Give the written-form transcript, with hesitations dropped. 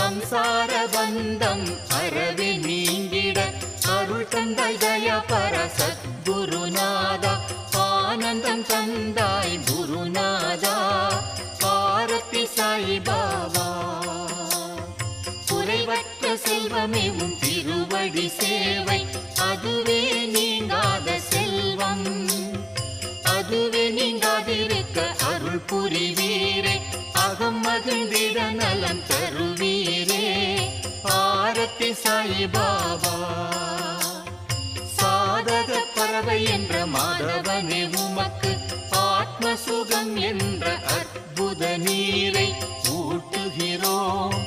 சம்சார பந்தம் அறவே நீங்கிட அருள் தந்தாய் தயாபர சத்குருநாதா ஆனந்தம் தந்தாய் குருநாதா ஆரத்தி சாயிபாபா குறைவற்ற செல்வமே உன் திருவடி சேவை அதுவே நீங்காத செல்வம் அதுவே நீங்காதிருக்க அருள் புரிவீரே அகம் மகிழ்ந்திட நலம் தருவீரே ஆரத்தி சாயிபாபா சாதக பறவை என்ற மாதவனே உமக்கு ஆத்ம சுகம் என்ற அற்புத நீரை ஊட்டுகிறோம்